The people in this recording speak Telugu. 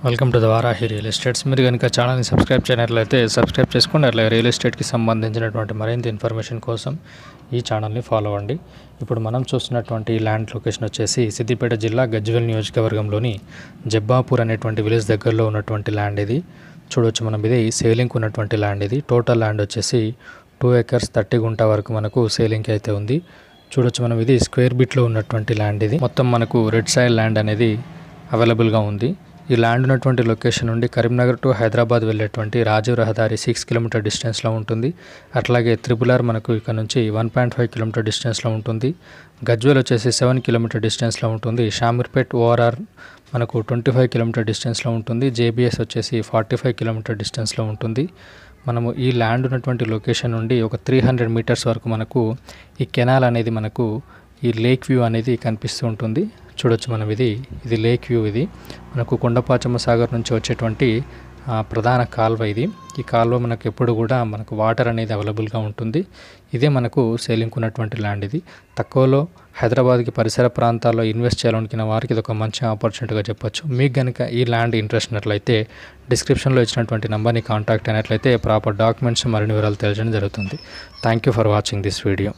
Welcome to the Varahi real estates. మీరు కనుక ఛానల్ని సబ్స్క్రైబ్ చేయనట్లయితే సబ్స్క్రైబ్ చేసుకోండి. అట్లా రియల్ ఎస్టేట్కి సంబంధించినటువంటి మరింత ఇన్ఫర్మేషన్ కోసం ఈ ఛానల్ని ఫాలో అవ్వండి. ఇప్పుడు మనం చూస్తున్నటువంటి ల్యాండ్ లొకేషన్ వచ్చేసి సిద్దిపేట జిల్లా గజ్వేల్ నియోజకవర్గంలోని జబ్బాపూర్ అనేటువంటి విలేజ్ దగ్గరలో ఉన్నటువంటి ల్యాండ్ ఇది. చూడవచ్చు మనం, ఇది సేలింగ్కి ఉన్నటువంటి ల్యాండ్. ఇది టోటల్ ల్యాండ్ వచ్చేసి 2 acres 30 గుంట వరకు మనకు సేలింగ్కి అయితే ఉంది. చూడవచ్చు మనం, ఇది స్క్వేర్ బిట్లో ఉన్నటువంటి ల్యాండ్. ఇది మొత్తం మనకు రెడ్ సాయిల్ ల్యాండ్ అనేది అవైలబుల్గా ఉంది. ఈ ల్యాండ్ ఉన్నటువంటి లొకేషన్ నుండి కరీంనగర్ టు హైదరాబాద్ వెళ్ళేటువంటి రాజీవ్ రహదారి 6 కిలోమీటర్ డిస్టెన్స్లో ఉంటుంది. అట్లాగే త్రిపుల్ మనకు ఇక్కడ నుంచి 1.5 కిలోమీటర్ డిస్టెన్స్లో ఉంటుంది. గజ్వేల్ వచ్చేసి 7 కిలోమీటర్ డిస్టెన్స్లో ఉంటుంది. షామీర్పేట్ ఓఆర్ఆర్ మనకు 25 కిలోమీటర్ డిస్టెన్స్లో ఉంటుంది. జేబీఎస్ వచ్చేసి 45 కిలోమీటర్ డిస్టెన్స్లో ఉంటుంది. మనము ఈ ల్యాండ్ ఉన్నటువంటి లొకేషన్ నుండి ఒక 300 మీటర్స్ వరకు మనకు ఈ కెనాల్ అనేది మనకు ఈ లేక్ వ్యూ అనేది కనిపిస్తూ ఉంటుంది. చూడొచ్చు మనం, ఇది లేక్ వ్యూ. ఇది మనకు కొండపాచమ్మ సాగర్ నుంచి వచ్చేటువంటి ప్రధాన కాల్వ ఇది. ఈ కాల్వ మనకు ఎప్పుడు కూడా మనకు వాటర్ అనేది అవైలబుల్గా ఉంటుంది. ఇదే మనకు సేలింగ్ ఉన్నటువంటి ల్యాండ్. ఇది తక్కువలో హైదరాబాద్కి పరిసర ప్రాంతాల్లో ఇన్వెస్ట్ చేయాలనుకున్న వారికి ఇది ఒక మంచి ఆపర్చునిటీగా చెప్పొచ్చు. మీకు కనుక ఈ ల్యాండ్ ఇంట్రెస్ట్ ఉన్నట్లయితే డిస్క్రిప్షన్లో ఇచ్చినటువంటి నెంబర్ని కాంటాక్ట్ అయినట్లయితే ప్రాపర్ డాక్యుమెంట్స్ మరిన్ని వివరాలు తెలియజేయడం జరుగుతుంది. Thank you for watching this video.